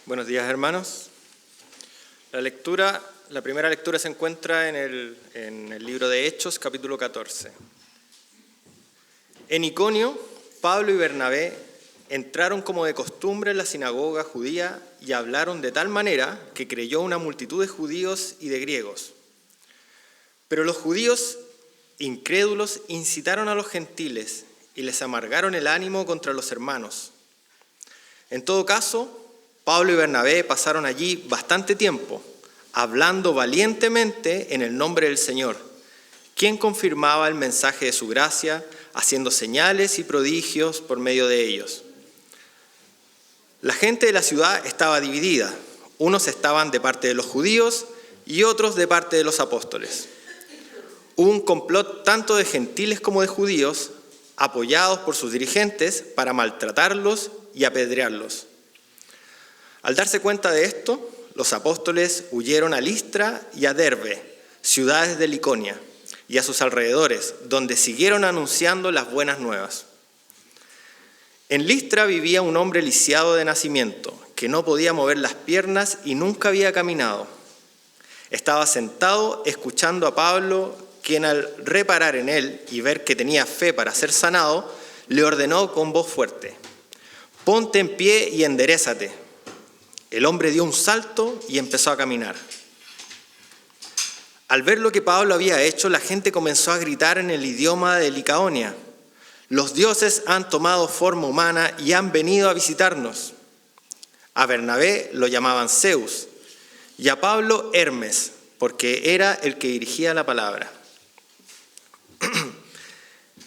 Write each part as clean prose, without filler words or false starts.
Buenos días, hermanos. La primera lectura se encuentra en el libro de Hechos, capítulo 14. En Iconio, Pablo y Bernabé entraron como de costumbre en la sinagoga judía y hablaron de tal manera que creyó una multitud de judíos y de griegos. Pero los judíos incrédulos incitaron a los gentiles y les amargaron el ánimo contra los hermanos. En todo caso, Pablo y Bernabé pasaron allí bastante tiempo, hablando valientemente en el nombre del Señor, quien confirmaba el mensaje de su gracia, haciendo señales y prodigios por medio de ellos. La gente de la ciudad estaba dividida. Unos estaban de parte de los judíos y otros de parte de los apóstoles. Hubo un complot tanto de gentiles como de judíos, apoyados por sus dirigentes, para maltratarlos y apedrearlos. Al darse cuenta de esto, los apóstoles huyeron a Listra y a Derbe, ciudades de Liconia, y a sus alrededores, donde siguieron anunciando las buenas nuevas. En Listra vivía un hombre lisiado de nacimiento, que no podía mover las piernas y nunca había caminado. Estaba sentado escuchando a Pablo, quien al reparar en él y ver que tenía fe para ser sanado, le ordenó con voz fuerte: «Ponte en pie y enderézate». El hombre dio un salto y empezó a caminar. Al ver lo que Pablo había hecho, la gente comenzó a gritar en el idioma de Licaonia: «Los dioses han tomado forma humana y han venido a visitarnos». A Bernabé lo llamaban Zeus y a Pablo Hermes, porque era el que dirigía la palabra.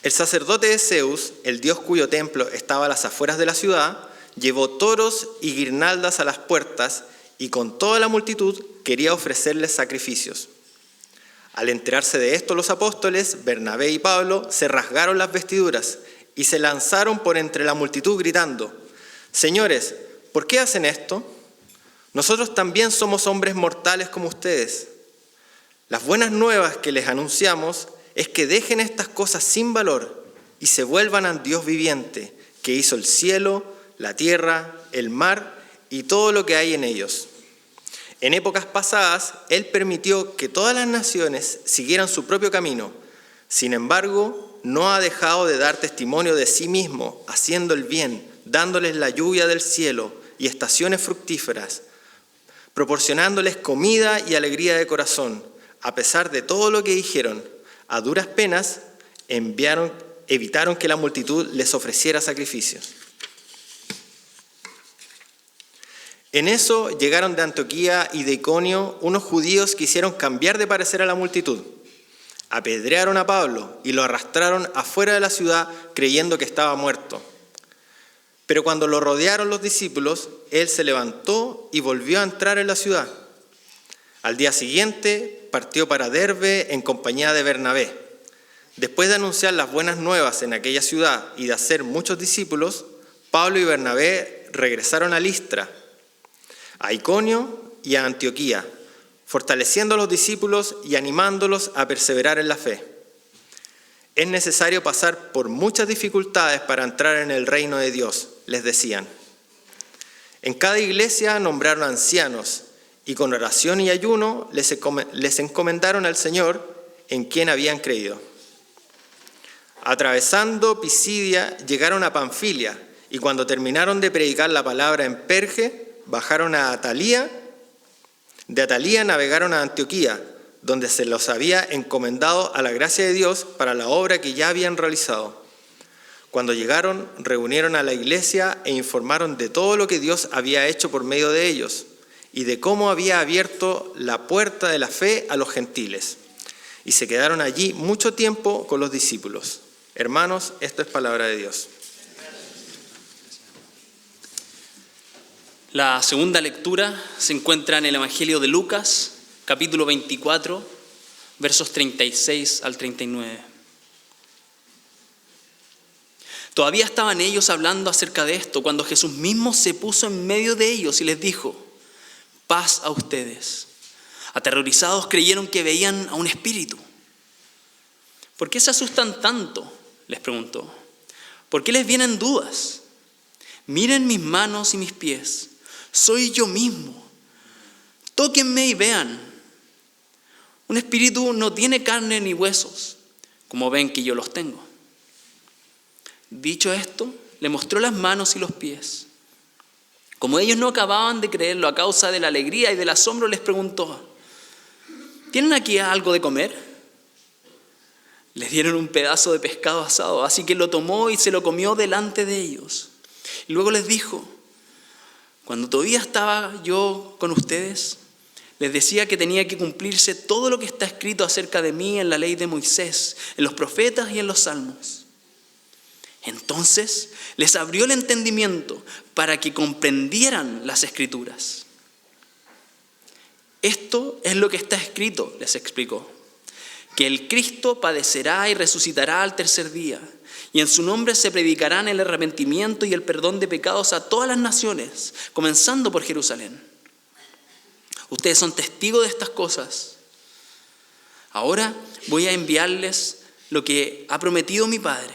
El sacerdote de Zeus, el dios cuyo templo estaba a las afueras de la ciudad, llevó toros y guirnaldas a las puertas y con toda la multitud quería ofrecerles sacrificios. Al enterarse de esto los apóstoles, Bernabé y Pablo, se rasgaron las vestiduras y se lanzaron por entre la multitud gritando: «Señores, ¿por qué hacen esto? Nosotros también somos hombres mortales como ustedes. Las buenas nuevas que les anunciamos es que dejen estas cosas sin valor y se vuelvan al Dios viviente, que hizo el cielo, la tierra, el mar y todo lo que hay en ellos. En épocas pasadas, Él permitió que todas las naciones siguieran su propio camino. Sin embargo, no ha dejado de dar testimonio de sí mismo, haciendo el bien, dándoles la lluvia del cielo y estaciones fructíferas, proporcionándoles comida y alegría de corazón. A pesar de todo lo que dijeron, a duras penas evitaron que la multitud les ofreciera sacrificios». En eso llegaron de Antioquía y de Iconio unos judíos que hicieron cambiar de parecer a la multitud. Apedrearon a Pablo y lo arrastraron afuera de la ciudad creyendo que estaba muerto. Pero cuando lo rodearon los discípulos, él se levantó y volvió a entrar en la ciudad. Al día siguiente partió para Derbe en compañía de Bernabé. Después de anunciar las buenas nuevas en aquella ciudad y de hacer muchos discípulos, Pablo y Bernabé regresaron a Listra, a Iconio y a Antioquía, fortaleciendo a los discípulos y animándolos a perseverar en la fe. Es necesario pasar por muchas dificultades para entrar en el reino de Dios, les decían. En cada iglesia nombraron ancianos y con oración y ayuno les encomendaron al Señor en quien habían creído. Atravesando Pisidia llegaron a Panfilia y cuando terminaron de predicar la palabra en Perge, bajaron a Atalía. De Atalía navegaron a Antioquía, donde se los había encomendado a la gracia de Dios para la obra que ya habían realizado. Cuando llegaron, reunieron a la iglesia e informaron de todo lo que Dios había hecho por medio de ellos y de cómo había abierto la puerta de la fe a los gentiles. Y se quedaron allí mucho tiempo con los discípulos. Hermanos, esto es palabra de Dios. La segunda lectura se encuentra en el Evangelio de Lucas, capítulo 24, versos 36 al 39. Todavía estaban ellos hablando acerca de esto cuando Jesús mismo se puso en medio de ellos y les dijo: «Paz a ustedes». Aterrorizados creyeron que veían a un espíritu. «¿Por qué se asustan tanto?», les preguntó. «¿Por qué les vienen dudas? Miren mis manos y mis pies. soy yo mismo. Tóquenme y vean. Un espíritu no tiene carne ni huesos, como ven que yo los tengo. Dicho esto, le mostró las manos y los pies. Como ellos no acababan de creerlo a causa de la alegría y del asombro, les preguntó: ¿tienen aquí algo de comer? Les dieron un pedazo de pescado asado, así que lo tomó y se lo comió delante de ellos. Y luego les dijo: cuando todavía estaba yo con ustedes, les decía que tenía que cumplirse todo lo que está escrito acerca de mí en la ley de Moisés, en los profetas y en los salmos. Entonces les abrió el entendimiento para que comprendieran las Escrituras. Esto es lo que está escrito, les explicó, que el Cristo padecerá y resucitará al tercer día, y en su nombre se predicarán el arrepentimiento y el perdón de pecados a todas las naciones, comenzando por Jerusalén. Ustedes son testigos de estas cosas. Ahora voy a enviarles lo que ha prometido mi Padre,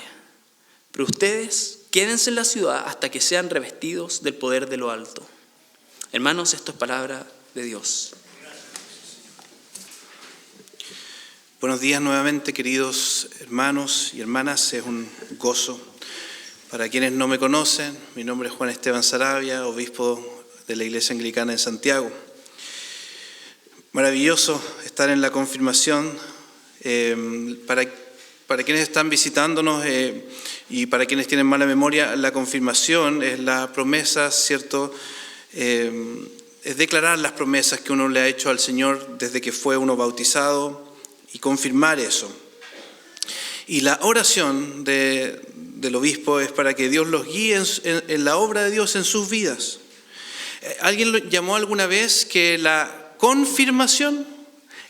pero ustedes quédense en la ciudad hasta que sean revestidos del poder de lo alto. Hermanos, esto es palabra de Dios. Buenos días nuevamente, queridos hermanos y hermanas. Es un gozo. Para quienes no me conocen, mi nombre es Juan Esteban Saravia, obispo de la Iglesia Anglicana en Santiago. Maravilloso estar en la confirmación. Para quienes están visitándonos y para quienes tienen mala memoria, la confirmación es la promesa, ¿cierto? Es declarar las promesas que uno le ha hecho al Señor desde que fue uno bautizado y confirmar eso. Y la oración del obispo es para que Dios los guíe en la obra de Dios en sus vidas. ¿Alguien lo llamó alguna vez que la confirmación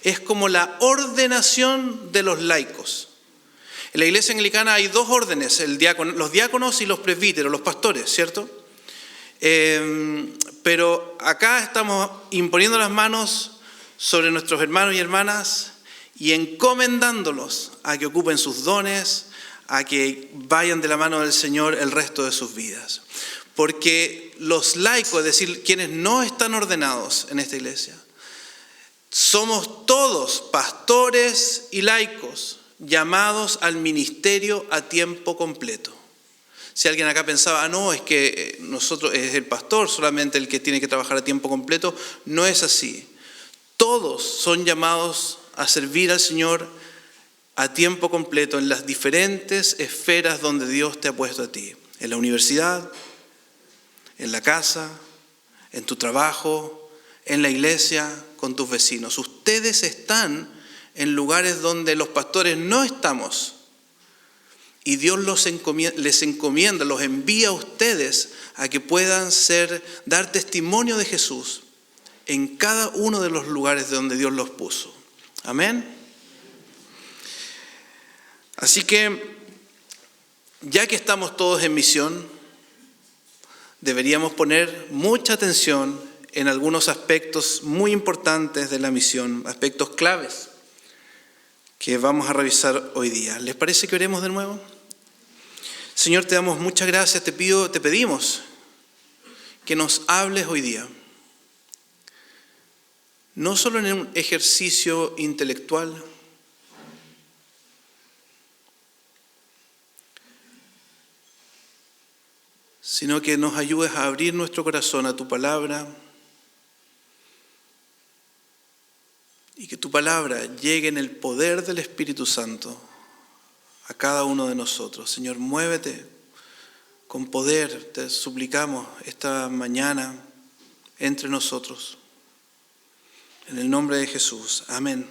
es como la ordenación de los laicos? En la Iglesia Anglicana hay dos órdenes, los diáconos y los presbíteros, los pastores, ¿cierto? Pero acá estamos imponiendo las manos sobre nuestros hermanos y hermanas y encomendándolos a que ocupen sus dones, a que vayan de la mano del Señor el resto de sus vidas. Porque los laicos, es decir, quienes no están ordenados en esta iglesia, somos todos pastores y laicos llamados al ministerio a tiempo completo. Si alguien acá pensaba, no, es que nosotros es el pastor solamente el que tiene que trabajar a tiempo completo, no es así. Todos son llamados a servir al Señor a tiempo completo en las diferentes esferas donde Dios te ha puesto a ti. En la universidad, en la casa, en tu trabajo, en la iglesia, con tus vecinos. Ustedes están en lugares donde los pastores no estamos. Y Dios les encomienda, los envía a ustedes a que puedan dar testimonio de Jesús en cada uno de los lugares donde Dios los puso. Amén. Así que, ya que estamos todos en misión, deberíamos poner mucha atención en algunos aspectos muy importantes de la misión, aspectos claves que vamos a revisar hoy día. ¿Les parece que oremos de nuevo? Señor, te damos muchas gracias, te pedimos que nos hables hoy día. No solo en un ejercicio intelectual, sino que nos ayudes a abrir nuestro corazón a tu palabra y que tu palabra llegue en el poder del Espíritu Santo a cada uno de nosotros. Señor, muévete con poder, te suplicamos esta mañana entre nosotros. En el nombre de Jesús. Amén.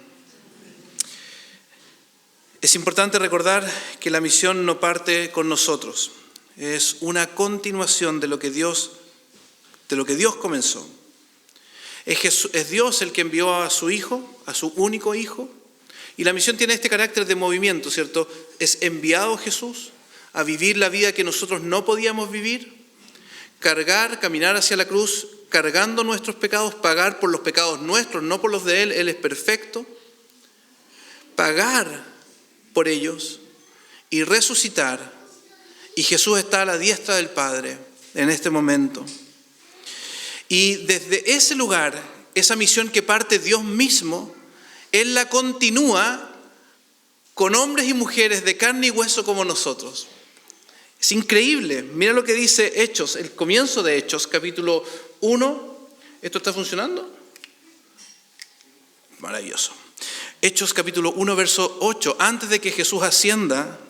Es importante recordar que la misión no parte con nosotros. Es una continuación de lo que Dios comenzó. Es Dios el que envió a su Hijo, a su único Hijo. Y la misión tiene este carácter de movimiento, ¿cierto? Es enviado Jesús a vivir la vida que nosotros no podíamos vivir, caminar hacia la cruz, cargando nuestros pecados, pagar por los pecados nuestros, no por los de Él es perfecto, pagar por ellos y resucitar. Y Jesús está a la diestra del Padre en este momento. Y desde ese lugar, esa misión que parte Dios mismo, Él la continúa con hombres y mujeres de carne y hueso como nosotros. Es increíble. Mira lo que dice Hechos, el comienzo de Hechos, capítulo 1. ¿Esto está funcionando? Maravilloso. Hechos capítulo 1, verso 8. Antes de que Jesús ascienda,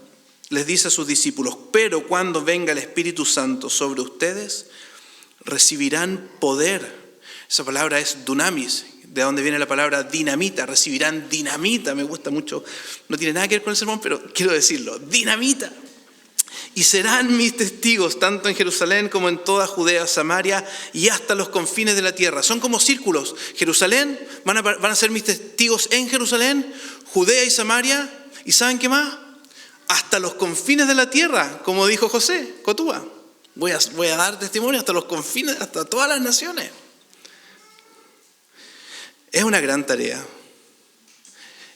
les dice a sus discípulos: pero cuando venga el Espíritu Santo sobre ustedes, recibirán poder. Esa palabra es dunamis, de donde viene la palabra dinamita. Recibirán dinamita, me gusta mucho. No tiene nada que ver con el sermón, pero quiero decirlo. Dinamita. Y serán mis testigos tanto en Jerusalén como en toda Judea, Samaria y hasta los confines de la tierra. Son como círculos. Jerusalén, van a ser mis testigos en Jerusalén, Judea y Samaria. ¿Y saben qué más? Hasta los confines de la tierra, como dijo José Cotúa. Voy a dar testimonio hasta los confines, hasta todas las naciones. Es una gran tarea.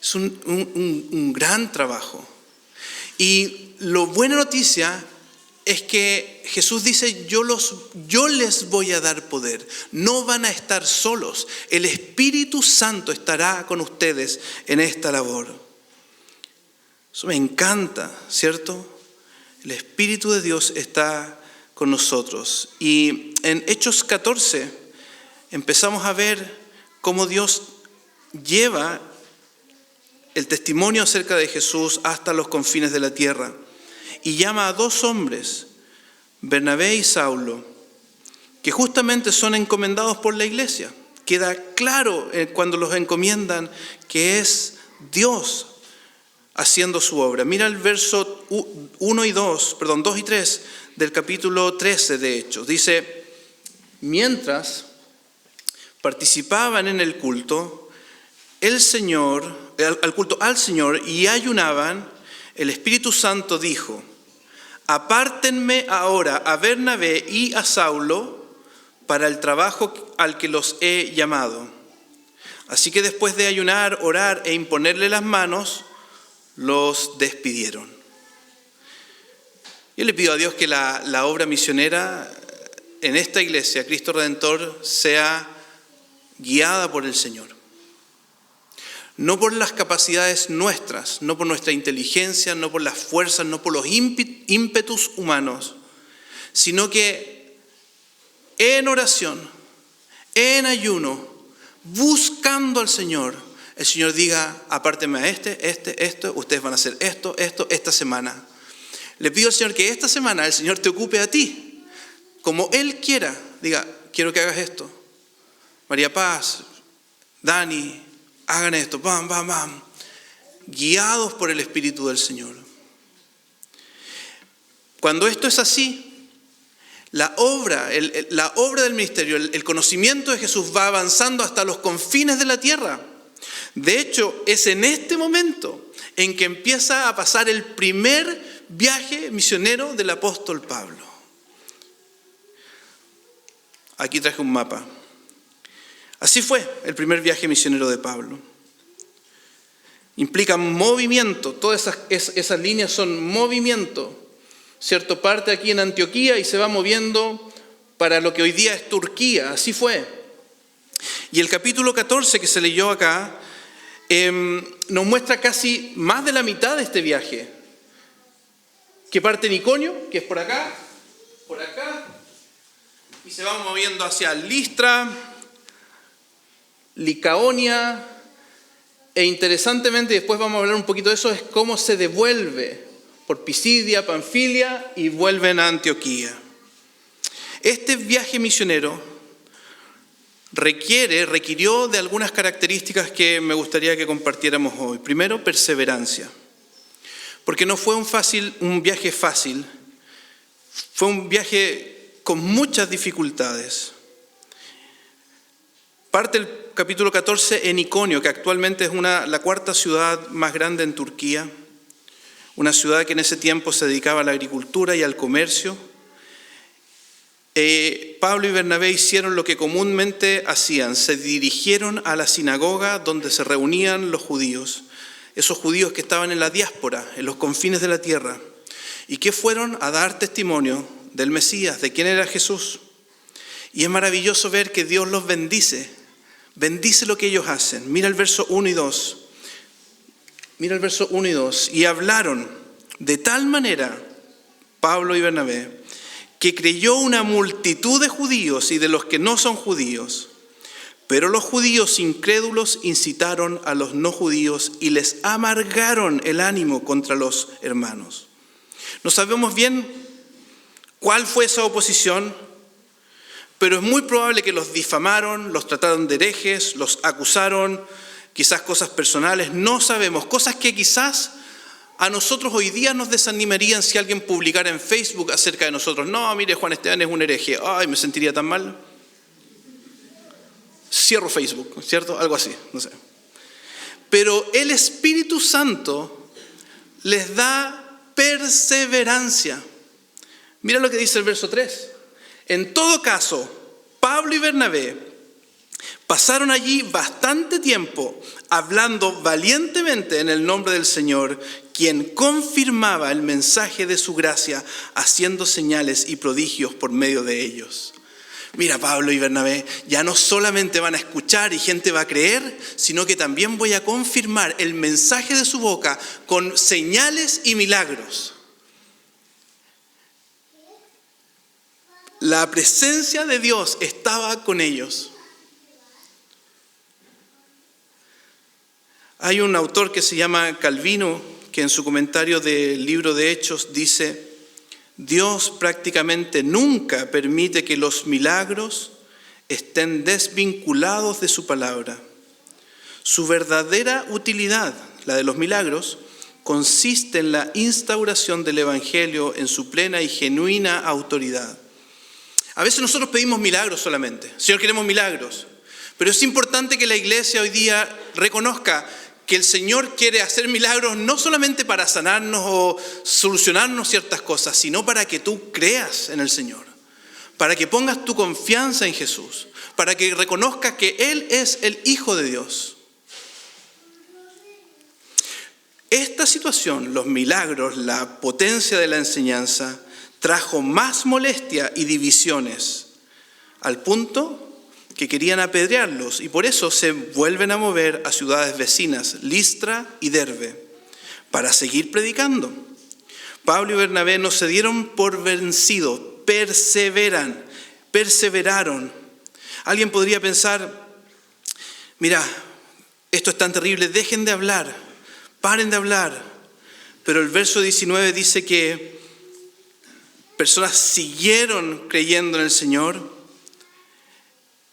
Es un gran trabajo. Y la buena noticia es que Jesús dice: yo les voy a dar poder. No van a estar solos. El Espíritu Santo estará con ustedes en esta labor. Eso me encanta, ¿cierto? El Espíritu de Dios está con nosotros. Y en Hechos 14 empezamos a ver cómo Dios lleva el testimonio acerca de Jesús hasta los confines de la tierra. Y llama a dos hombres, Bernabé y Saulo, que justamente son encomendados por la iglesia. Queda claro cuando los encomiendan que es Dios haciendo su obra. Mira el verso 2 y 3 del capítulo 13 de Hechos. Dice: mientras participaban en el culto, al culto al Señor y ayunaban, el Espíritu Santo dijo: apártenme ahora a Bernabé y a Saulo para el trabajo al que los he llamado. Así que después de ayunar, orar e imponerle las manos, los despidieron. Yo le pido a Dios que la obra misionera en esta iglesia, Cristo Redentor, sea guiada por el Señor. No por las capacidades nuestras, no por nuestra inteligencia, no por las fuerzas, no por los ímpetus humanos, sino que en oración, en ayuno, buscando al Señor, el Señor diga: apártenme a esto, ustedes van a hacer esto, esta semana. Le pido al Señor que esta semana el Señor te ocupe a ti, como Él quiera. Diga: quiero que hagas esto. María Paz, Dani, hagan esto, bam, guiados por el Espíritu del Señor. Cuando esto es así, la obra del ministerio, el conocimiento de Jesús va avanzando hasta los confines de la tierra. De hecho, es en este momento en que empieza a pasar el primer viaje misionero del apóstol Pablo. Aquí traje un mapa. Así fue el primer viaje misionero de Pablo. Implica movimiento, todas esas líneas son movimiento. ¿Cierto? Parte aquí en Antioquía y se va moviendo para lo que hoy día es Turquía. Así fue. Y el capítulo 14 que se leyó acá nos muestra casi más de la mitad de este viaje. Que parte en Iconio, que es por acá, y se va moviendo hacia Listra, Licaonia, e interesantemente, después vamos a hablar un poquito de eso, es cómo se devuelve por Pisidia, Panfilia y vuelven a Antioquía. Este viaje misionero requirió de algunas características que me gustaría que compartiéramos hoy. Primero, perseverancia, porque no fue un viaje fácil, fue un viaje con muchas dificultades. Parte el capítulo 14 en Iconio, que actualmente es la cuarta ciudad más grande en Turquía, una ciudad que en ese tiempo se dedicaba a la agricultura y al comercio. Pablo y Bernabé hicieron lo que comúnmente hacían, se dirigieron a la sinagoga donde se reunían los judíos, esos judíos que estaban en la diáspora, en los confines de la tierra, y que fueron a dar testimonio del Mesías, de quién era Jesús. Y es maravilloso ver que Dios los bendice. Bendice lo que ellos hacen. Mira el verso 1 y 2. Mira el verso 1 y 2. Y hablaron de tal manera, Pablo y Bernabé, que creyó una multitud de judíos y de los que no son judíos. Pero los judíos incrédulos incitaron a los no judíos y les amargaron el ánimo contra los hermanos. No sabemos bien cuál fue esa oposición, pero es muy probable que los difamaron, los trataron de herejes, los acusaron, quizás cosas personales, no sabemos, cosas que quizás a nosotros hoy día nos desanimarían si alguien publicara en Facebook acerca de nosotros. No, mire, Juan Esteban es un hereje. Ay, me sentiría tan mal. Cierro Facebook, ¿cierto? Algo así, no sé. Pero el Espíritu Santo les da perseverancia. Mira lo que dice el verso 3. En todo caso, Pablo y Bernabé pasaron allí bastante tiempo hablando valientemente en el nombre del Señor, quien confirmaba el mensaje de su gracia, haciendo señales y prodigios por medio de ellos. Mira, Pablo y Bernabé ya no solamente van a escuchar y gente va a creer, sino que también voy a confirmar el mensaje de su boca con señales y milagros. La presencia de Dios estaba con ellos. Hay un autor que se llama Calvino, que en su comentario del libro de Hechos dice: Dios prácticamente nunca permite que los milagros estén desvinculados de su palabra. Su verdadera utilidad, la de los milagros, consiste en la instauración del Evangelio en su plena y genuina autoridad. A veces nosotros pedimos milagros solamente. Señor, queremos milagros. Pero es importante que la iglesia hoy día reconozca que el Señor quiere hacer milagros no solamente para sanarnos o solucionarnos ciertas cosas, sino para que tú creas en el Señor, para que pongas tu confianza en Jesús, para que reconozcas que Él es el Hijo de Dios. Esta situación, los milagros, la potencia de la enseñanza, trajo más molestia y divisiones, al punto que querían apedrearlos, y por eso se vuelven a mover a ciudades vecinas, Listra y Derbe, para seguir predicando. Pablo y Bernabé no se dieron por vencidos, perseveraron. Alguien podría pensar: mira, esto es tan terrible, dejen de hablar, paren de hablar. Pero el verso 19 dice que personas siguieron creyendo en el Señor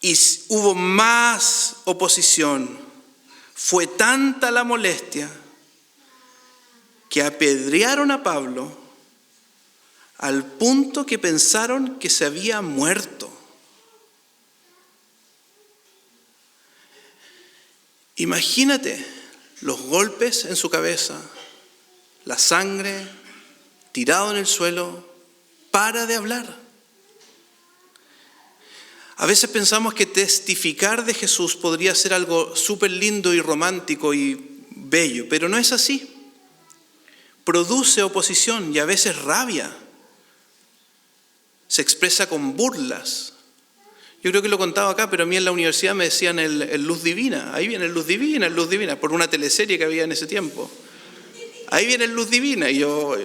y hubo más oposición. Fue tanta la molestia que apedrearon a Pablo al punto que pensaron que se había muerto. Imagínate los golpes en su cabeza, la sangre, tirado en el suelo. Para de hablar. A veces pensamos que testificar de Jesús podría ser algo súper lindo y romántico y bello, pero no es así. Produce oposición y a veces rabia. Se expresa con burlas. Yo creo que lo he contado acá, pero a mí en la universidad me decían el Luz Divina. Ahí viene el Luz Divina, por una teleserie que había en ese tiempo. Ahí viene el Luz Divina y yo...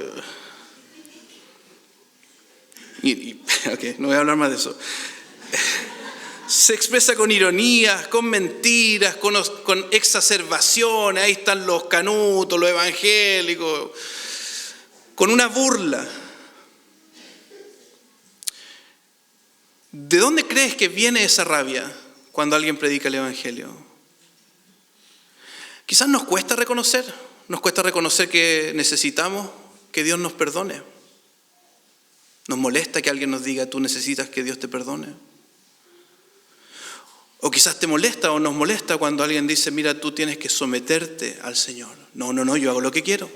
no voy a hablar más de eso. Se expresa con ironías, con mentiras, con exacerbaciones. Ahí están los canutos, los evangélicos, con una burla. ¿De dónde crees que viene esa rabia cuando alguien predica el evangelio? Quizás nos cuesta reconocer que necesitamos que Dios nos perdone. Nos molesta que alguien nos diga: tú necesitas que Dios te perdone. O quizás te molesta o nos molesta cuando alguien dice: mira, tú tienes que someterte al Señor. No, yo hago lo que quiero.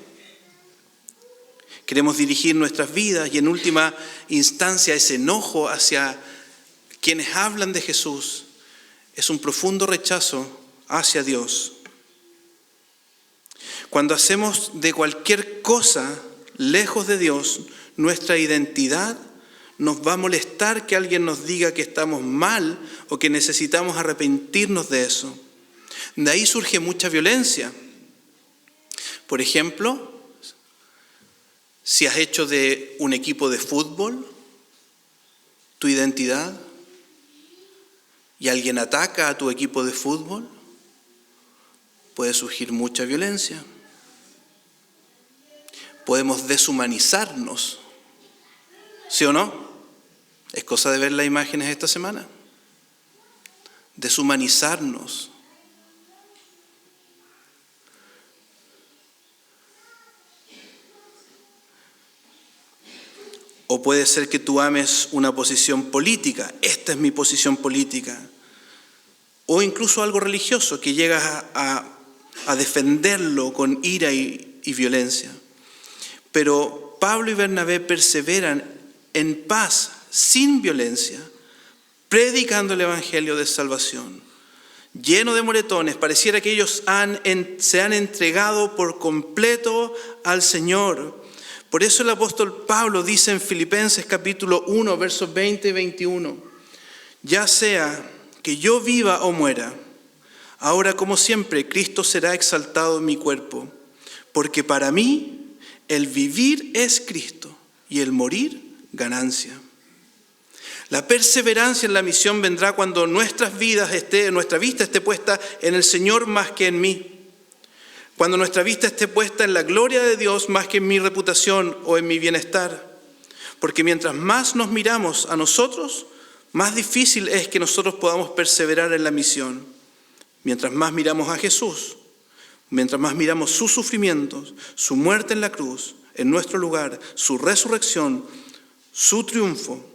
Queremos dirigir nuestras vidas y en última instancia ese enojo hacia quienes hablan de Jesús es un profundo rechazo hacia Dios. Cuando hacemos de cualquier cosa lejos de Dios nuestra identidad, nos va a molestar que alguien nos diga que estamos mal o que necesitamos arrepentirnos de eso. De ahí surge mucha violencia. Por ejemplo, si has hecho de un equipo de fútbol tu identidad y alguien ataca a tu equipo de fútbol, puede surgir mucha violencia. Podemos deshumanizarnos, ¿sí o no? Es cosa de ver las imágenes esta semana. Deshumanizarnos. O puede ser que tú ames una posición política. Esta es mi posición política. O incluso algo religioso, que llegas a defenderlo con ira y violencia. Pero Pablo y Bernabé perseveran en paz, sin violencia, predicando el evangelio de salvación. Lleno de moretones, pareciera que ellos se han entregado por completo al Señor. Por eso el apóstol Pablo dice en Filipenses capítulo 1, versos 20 y 21, ya sea que yo viva o muera, ahora como siempre Cristo será exaltado en mi cuerpo, porque para mí el vivir es Cristo y el morir ganancia. La perseverancia en la misión vendrá cuando nuestra vista esté puesta en el Señor más que en mí. Cuando nuestra vista esté puesta en la gloria de Dios más que en mi reputación o en mi bienestar. Porque mientras más nos miramos a nosotros, más difícil es que nosotros podamos perseverar en la misión. Mientras más miramos a Jesús, mientras más miramos sus sufrimientos, su muerte en la cruz, en nuestro lugar, su resurrección, su triunfo,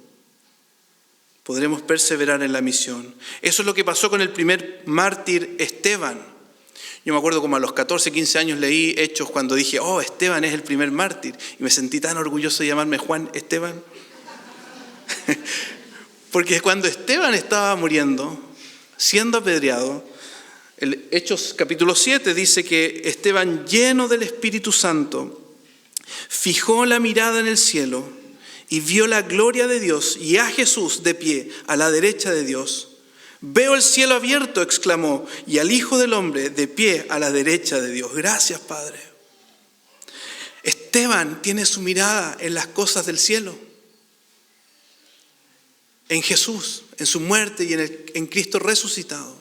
podremos perseverar en la misión. Eso es lo que pasó con el primer mártir Esteban. Yo me acuerdo como a los 14, 15 años leí Hechos cuando dije, Esteban es el primer mártir. Y me sentí tan orgulloso de llamarme Juan Esteban. Porque cuando Esteban estaba muriendo, siendo apedreado, el Hechos capítulo 7 dice que Esteban, lleno del Espíritu Santo, fijó la mirada en el cielo y vio la gloria de Dios y a Jesús de pie a la derecha de Dios. Veo el cielo abierto, exclamó, y al Hijo del Hombre de pie a la derecha de Dios. Gracias, Padre. Esteban tiene su mirada en las cosas del cielo, en Jesús, en su muerte y en Cristo resucitado.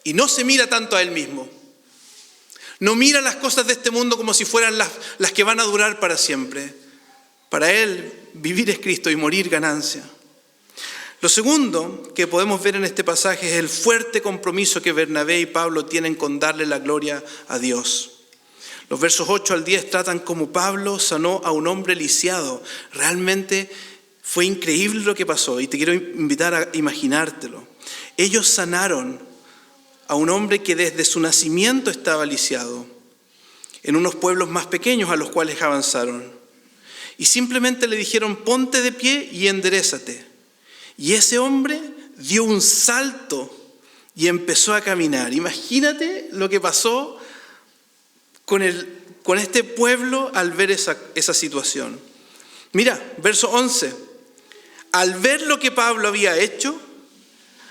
Y no se mira tanto a él mismo. No mira las cosas de este mundo como si fueran las que van a durar para siempre. Para él, vivir es Cristo y morir ganancia. Lo segundo que podemos ver en este pasaje es el fuerte compromiso que Bernabé y Pablo tienen con darle la gloria a Dios. Los versos 8 al 10 tratan cómo Pablo sanó a un hombre lisiado. Realmente fue increíble lo que pasó y te quiero invitar a imaginártelo. Ellos sanaron a un hombre que desde su nacimiento estaba lisiado en unos pueblos más pequeños a los cuales avanzaron. Y simplemente le dijeron, ponte de pie y enderézate. Y ese hombre dio un salto y empezó a caminar. Imagínate lo que pasó con este pueblo al ver esa situación. Mira, verso 11. Al ver lo que Pablo había hecho,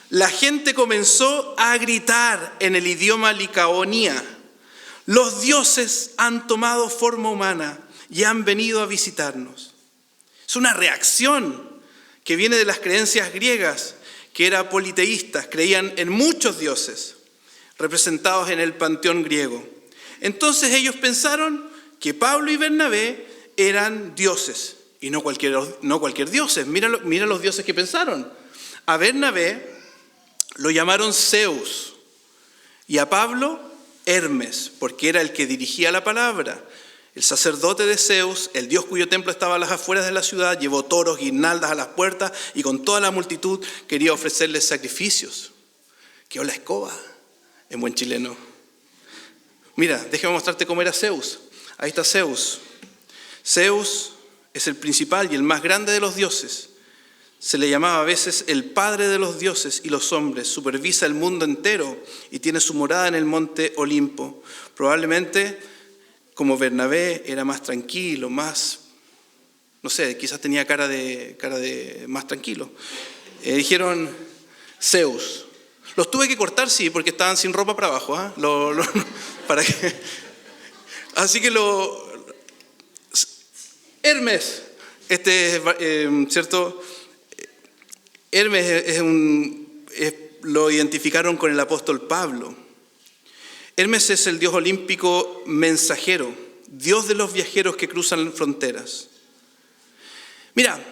la gente comenzó a gritar en el idioma licaonía: los dioses han tomado forma humana y han venido a visitarnos. Es una reacción que viene de las creencias griegas, que eran politeístas, creían en muchos dioses representados en el panteón griego. Entonces ellos pensaron que Pablo y Bernabé eran dioses, y no cualquier dioses. Mira los dioses que pensaron. A Bernabé lo llamaron Zeus, y a Pablo Hermes, porque era el que dirigía la palabra. El sacerdote de Zeus, el dios cuyo templo estaba a las afueras de la ciudad, llevó toros, guirnaldas a las puertas y con toda la multitud quería ofrecerles sacrificios. ¡Qué la escoba! En buen chileno. Mira, déjame mostrarte cómo era Zeus. Ahí está Zeus. Zeus es el principal y el más grande de los dioses. Se le llamaba a veces el padre de los dioses y los hombres. Supervisa el mundo entero y tiene su morada en el monte Olimpo. Probablemente, como Bernabé era más tranquilo, no sé, quizás tenía cara de más tranquilo. Dijeron Zeus. Los tuve que cortar, sí, porque estaban sin ropa para abajo. Para que... Así que Hermes, ¿cierto? Hermes lo identificaron con el apóstol Pablo. Hermes es el dios olímpico mensajero, dios de los viajeros que cruzan fronteras. Mira,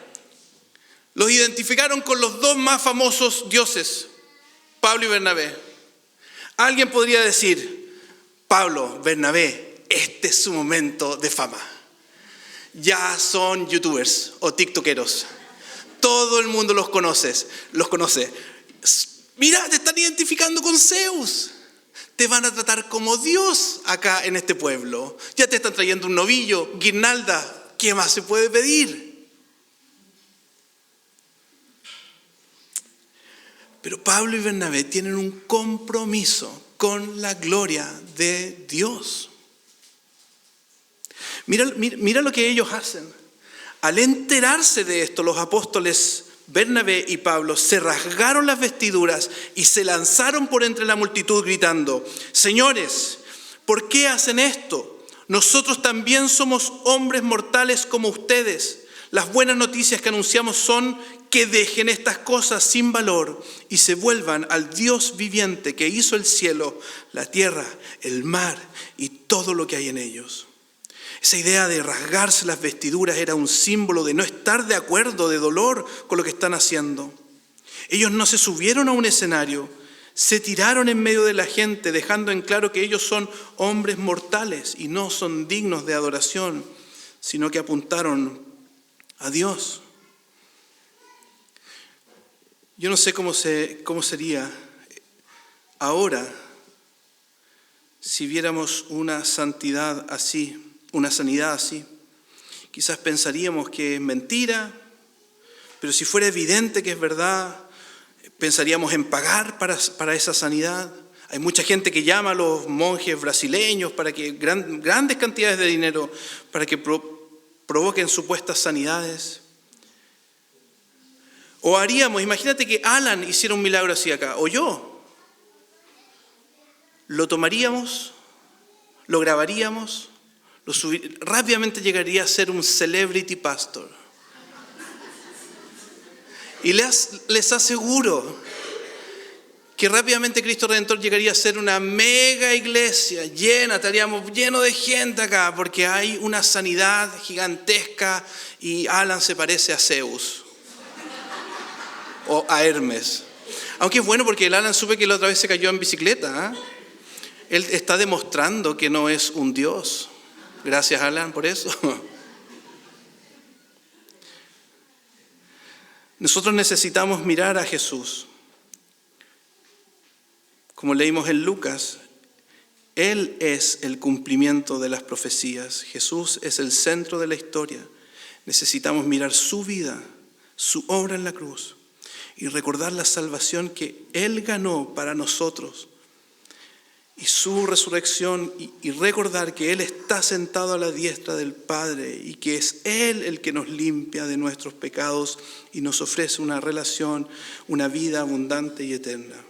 los identificaron con los dos más famosos dioses, Pablo y Bernabé. Alguien podría decir, Pablo, Bernabé, este es su momento de fama. Ya son youtubers o tiktokeros. Todo el mundo los conoce. Mira, te están identificando con Zeus. Te van a tratar como Dios acá en este pueblo. Ya te están trayendo un novillo, guirnalda. ¿Qué más se puede pedir? Pero Pablo y Bernabé tienen un compromiso con la gloria de Dios. Mira lo que ellos hacen. Al enterarse de esto, los apóstoles Bernabé y Pablo se rasgaron las vestiduras y se lanzaron por entre la multitud gritando: Señores, ¿por qué hacen esto? Nosotros también somos hombres mortales como ustedes. Las buenas noticias que anunciamos son que dejen estas cosas sin valor y se vuelvan al Dios viviente que hizo el cielo, la tierra, el mar y todo lo que hay en ellos. Esa idea de rasgarse las vestiduras era un símbolo de no estar de acuerdo, de dolor con lo que están haciendo. Ellos no se subieron a un escenario, se tiraron en medio de la gente, dejando en claro que ellos son hombres mortales y no son dignos de adoración, sino que apuntaron a Dios. Yo no sé cómo sería ahora si viéramos una santidad así, una sanidad así. Quizás pensaríamos que es mentira, pero si fuera evidente que es verdad, pensaríamos en pagar para esa sanidad. Hay mucha gente que llama a los monjes brasileños para que grandes cantidades de dinero para que provoquen supuestas sanidades. O imagínate que Alan hiciera un milagro así acá, o yo. Lo tomaríamos, lo grabaríamos, rápidamente llegaría a ser un celebrity pastor. Y les aseguro que rápidamente Cristo Redentor llegaría a ser una mega iglesia llena, estaríamos llenos de gente acá, porque hay una sanidad gigantesca y Alan se parece a Zeus o a Hermes. Aunque es bueno porque el Alan supe que la otra vez se cayó en bicicleta. Él está demostrando que no es un dios. Gracias, Alan, por eso. Nosotros necesitamos mirar a Jesús. Como leímos en Lucas, Él es el cumplimiento de las profecías. Jesús es el centro de la historia. Necesitamos mirar su vida, su obra en la cruz y recordar la salvación que Él ganó para nosotros y su resurrección y recordar que Él está sentado a la diestra del Padre y que es Él el que nos limpia de nuestros pecados y nos ofrece una relación, una vida abundante y eterna.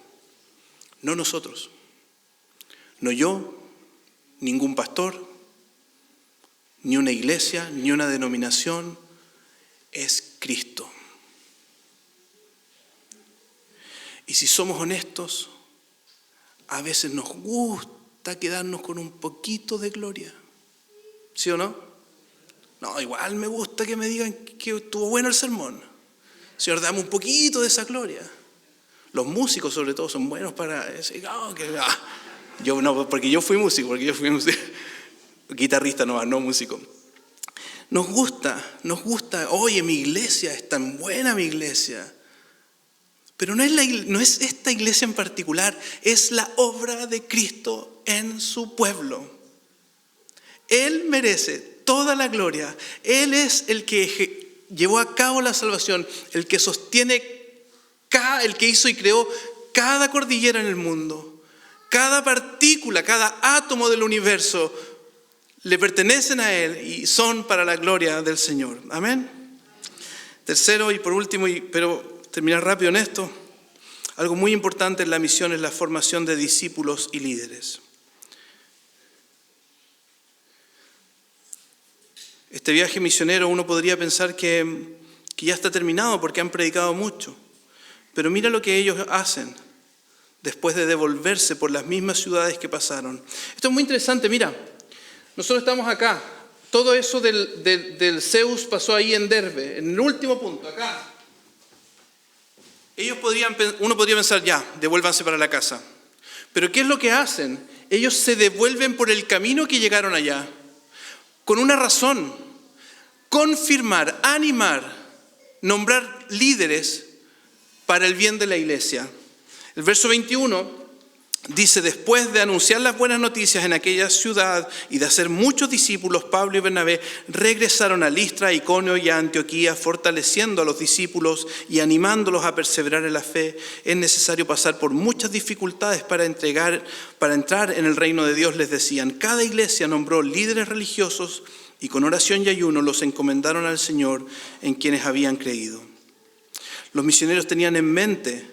No nosotros, no yo, ningún pastor, ni una iglesia, ni una denominación, es Cristo. Y si somos honestos, a veces nos gusta quedarnos con un poquito de gloria. ¿Sí o no? No, igual me gusta que me digan que estuvo bueno el sermón. Señor, dame un poquito de esa gloria. Los músicos sobre todo son buenos para decir, yo no, porque yo fui músico, guitarrista no músico. Nos gusta, oye, mi iglesia es tan buena mi iglesia. Pero no es esta iglesia en particular, es la obra de Cristo en su pueblo. Él merece toda la gloria. Él es el que llevó a cabo la salvación, el que sostiene, el que hizo y creó cada cordillera en el mundo, cada partícula, cada átomo del universo. le pertenecen a Él y son para la gloria del Señor. Amén. Tercero y por último, pero terminar rápido en esto, algo muy importante en la misión es la formación de discípulos y líderes. Este viaje misionero uno podría pensar que ya está terminado porque han predicado mucho. Pero mira lo que ellos hacen después de devolverse por las mismas ciudades que pasaron. Esto es muy interesante, mira. Nosotros estamos acá. Todo eso del Zeus pasó ahí en Derbe, en el último punto, acá. Uno podría pensar, ya, devuélvanse para la casa. Pero ¿qué es lo que hacen? Ellos se devuelven por el camino que llegaron allá. Con una razón. Confirmar, animar, nombrar líderes para el bien de la iglesia. El verso 21 dice, después de anunciar las buenas noticias en aquella ciudad y de hacer muchos discípulos, Pablo y Bernabé regresaron a Listra, Iconio y a Antioquía, fortaleciendo a los discípulos y animándolos a perseverar en la fe. Es necesario pasar por muchas dificultades para entrar en el reino de Dios, les decían. Cada iglesia nombró líderes religiosos y con oración y ayuno los encomendaron al Señor en quienes habían creído. Los misioneros tenían en mente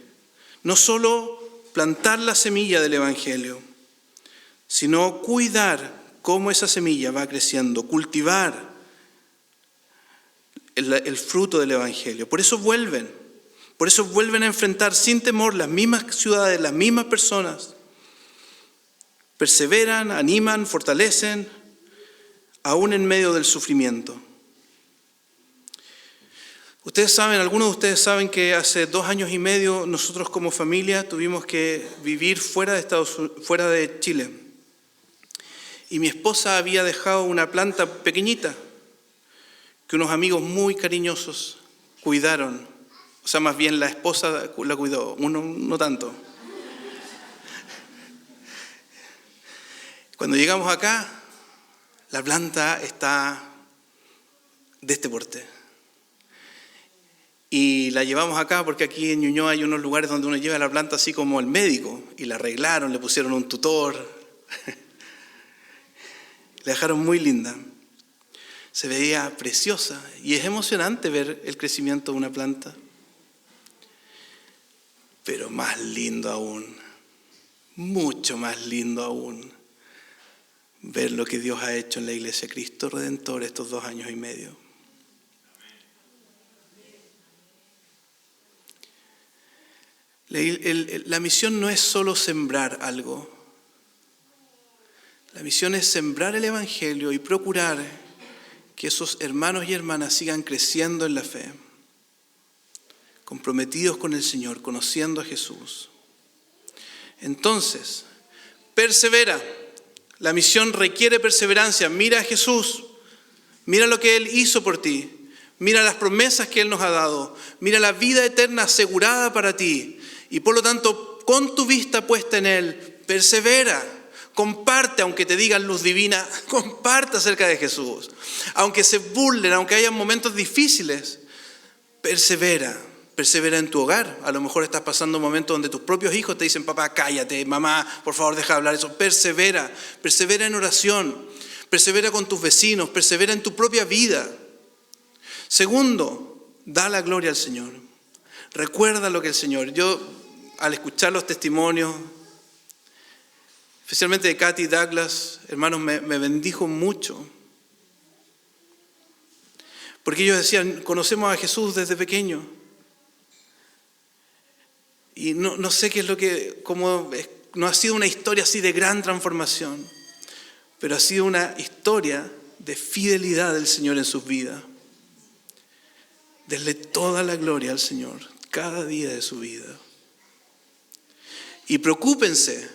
no solo plantar la semilla del Evangelio, sino cuidar cómo esa semilla va creciendo, cultivar el fruto del Evangelio. Por eso vuelven a enfrentar sin temor las mismas ciudades, las mismas personas. Perseveran, animan, fortalecen, aún en medio del sufrimiento. Ustedes saben, algunos de ustedes saben que hace 2 años y medio nosotros como familia tuvimos que vivir fuera de Chile. Y mi esposa había dejado una planta pequeñita que unos amigos muy cariñosos cuidaron. O sea, más bien la esposa la cuidó, uno no tanto. Cuando llegamos acá, la planta está de este porte. Y la llevamos acá porque aquí en Ñuñoa hay unos lugares donde uno lleva la planta así como el médico. Y la arreglaron, le pusieron un tutor. La dejaron muy linda. Se veía preciosa. Y es emocionante ver el crecimiento de una planta. Pero más lindo aún. Mucho más lindo aún. Ver lo que Dios ha hecho en la Iglesia Cristo Redentor estos 2 años y medio. La misión no es solo sembrar algo. La misión es sembrar el Evangelio y procurar que esos hermanos y hermanas sigan creciendo en la fe, comprometidos con el Señor, conociendo a Jesús. Entonces, persevera. La misión requiere perseverancia. Mira a Jesús. Mira lo que Él hizo por ti. Mira las promesas que Él nos ha dado. Mira la vida eterna asegurada para ti. Y por lo tanto, con tu vista puesta en Él, persevera. Comparte, aunque te digan luz divina, comparte acerca de Jesús. Aunque se burlen, aunque haya momentos difíciles, persevera. Persevera en tu hogar. A lo mejor estás pasando un momento donde tus propios hijos te dicen, papá, cállate, mamá, por favor, deja de hablar eso. Persevera. Persevera en oración. Persevera con tus vecinos. Persevera en tu propia vida. Segundo, da la gloria al Señor. Recuerda lo que el Señor. Yo, al escuchar los testimonios, especialmente de Katy y Douglas, hermanos, me bendijo mucho. Porque ellos decían, conocemos a Jesús desde pequeño. Y no sé qué es lo que, no ha sido una historia así de gran transformación, pero ha sido una historia de fidelidad del Señor en sus vidas. Denle toda la gloria al Señor, cada día de su vida. Y preocúpense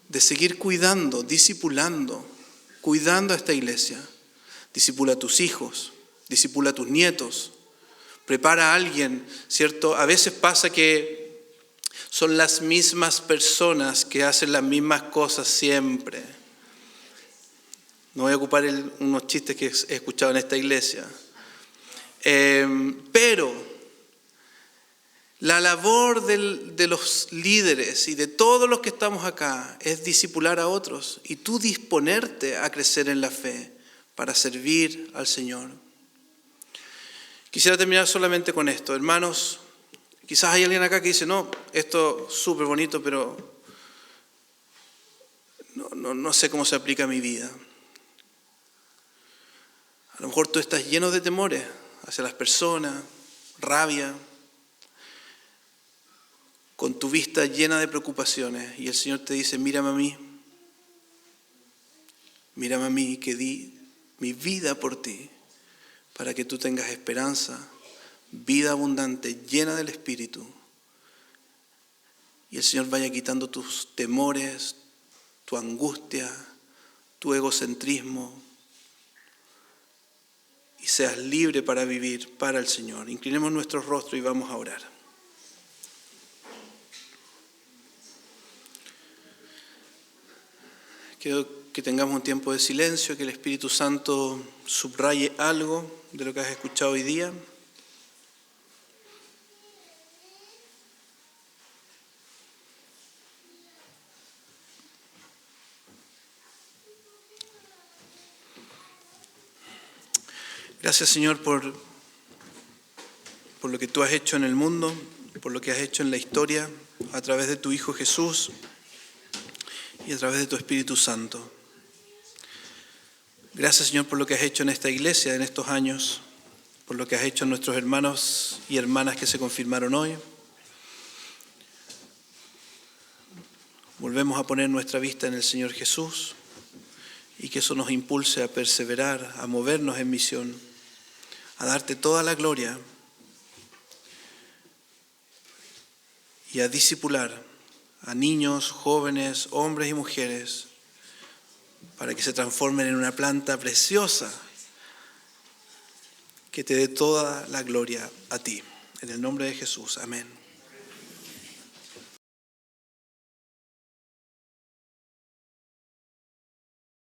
de seguir cuidando, discipulando, cuidando a esta iglesia. Discipula a tus hijos, discipula a tus nietos. Prepara a alguien, ¿cierto? A veces pasa que son las mismas personas que hacen las mismas cosas siempre. No voy a ocupar unos chistes que he escuchado en esta iglesia. Pero La labor de los líderes y de todos los que estamos acá es discipular a otros y tú disponerte a crecer en la fe para servir al Señor. Quisiera terminar solamente con esto. Hermanos, quizás hay alguien acá que dice, no, esto es súper bonito, pero no sé cómo se aplica a mi vida. A lo mejor tú estás lleno de temores hacia las personas, rabia, con tu vista llena de preocupaciones, y el Señor te dice, mírame a mí que di mi vida por ti, para que tú tengas esperanza, vida abundante, llena del Espíritu, y el Señor vaya quitando tus temores, tu angustia, tu egocentrismo, y seas libre para vivir para el Señor. Inclinemos nuestros rostros y vamos a orar. Quiero que tengamos un tiempo de silencio, que el Espíritu Santo subraye algo de lo que has escuchado hoy día. Gracias, Señor, por lo que tú has hecho en el mundo, por lo que has hecho en la historia, a través de tu Hijo Jesús y a través de tu Espíritu Santo. Gracias, Señor, por lo que has hecho en esta iglesia en estos años, por lo que has hecho en nuestros hermanos y hermanas que se confirmaron hoy. Volvemos a poner nuestra vista en el Señor Jesús y que eso nos impulse a perseverar, a movernos en misión, a darte toda la gloria y a discipular a niños, jóvenes, hombres y mujeres, para que se transformen en una planta preciosa que te dé toda la gloria a ti. En el nombre de Jesús, amén.